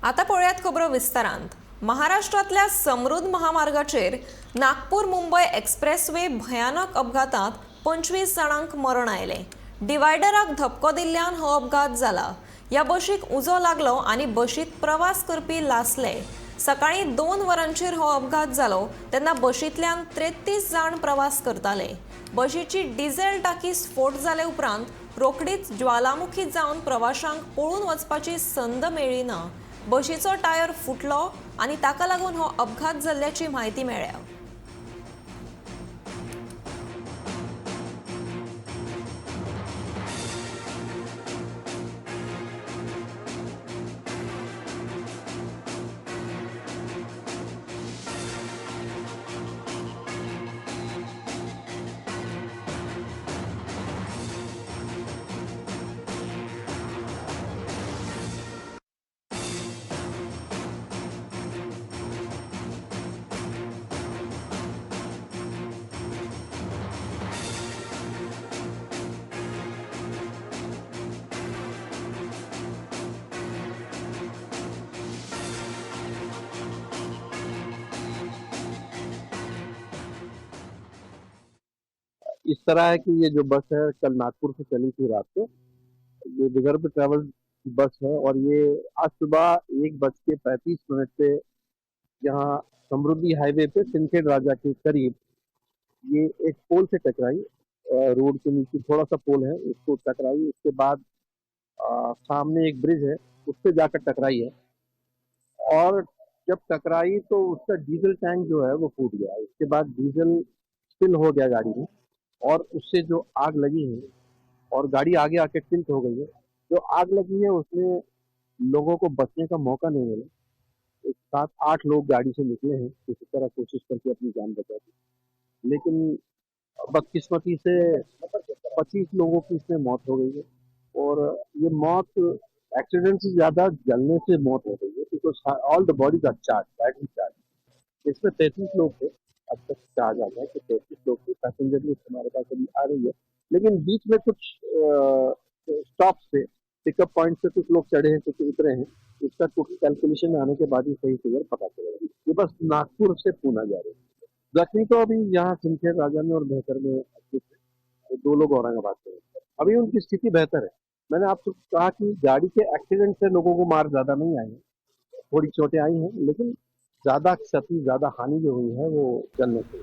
आता पळयात खबरो विस्तारांत। महाराष्ट्रातल्या समृद्ध महामार्गाचेर नागपूर मुंबई एक्सप्रेसवे भयानक अपघातात 25 जणांक मरण आयले। डिवायडराक धपको दिल्ल्यान हो अपघात जाला। या बशीक उजो लागलो आनी बशीत प्रवास करपी लासले। सकाळी 2 वरांचेर हो अपघात जालो तेन्ना बशींतल्यान 33 जण प्रवास करताले। बशीची डिझेल टाकी स्फोट जाले उपरांत रोखडीच ज्वालामुखी जावन प्रवाशांक पळून वचपाची संद मेळ्ळी ना। बशीचो टायर फुटलो आनी ताका लागून हो अपघात जाल्ल्याची म्हायती मेळ्ळ्या। इस तरह है कि ये जो बस है कल नागपुर से चली थी रात को। ये विदर्भ ट्रैवल की बस है और ये आज सुबह 1:35 पे यहाँ समृद्धि हाईवे पे सिंदखेड़ राजा के करीब ये एक पोल से टकराई। रोड के नीचे थोड़ा सा पोल है, उसको टकराई। उसके बाद सामने एक ब्रिज है, उससे जाकर टकराई है और जब टकराई तो उसका डीजल टैंक जो है वो फूट गया। उसके बाद डीजल स्पिल हो गया गाड़ी में और उससे जो आग लगी है और गाड़ी आगे आके टिल्ट हो गई है। जो आग लगी है उसमें लोगों को बचने का मौका नहीं मिला। 7-8 लोग गाड़ी से निकले हैं किसी तरह कोशिश करके अपनी जान बचा दी, लेकिन बदकिस्मती से 25 लोगों की इसमें मौत हो गई है। और ये मौत एक्सीडेंट से ज्यादा जलने से मौत हो गई है, because all the bodies are charge, battery charge. इसमें 33 लोग थे। अब तक कहा जाता है कि 33 लोग थे। पैसेंजर लिस्ट हमारे पास अभी आ रही है, लेकिन बीच में कुछ स्टॉप से, पिकअप पॉइंट से कुछ लोग चढ़े हैं, कुछ उतरे हैं। इसका टोटल कैलकुलेशन आने के बाद ही सही फिगर पता चलेगा। ये बस नागपुर से पूना जा रही है। जख्मी तो अभी यहाँ सिंदखेड़ राजा में और बेहतर में स्थित है। 2 लोग औरंगाबाद से हैं। अभी उनकी स्थिति बेहतर है। मैंने आपसे कहा कि गाड़ी के एक्सीडेंट से लोगों को मार ज्यादा नहीं आई है, थोड़ी चोटें आई हैं, लेकिन ज्यादा क्षति, ज्यादा हानि जो हुई है वो जलने से।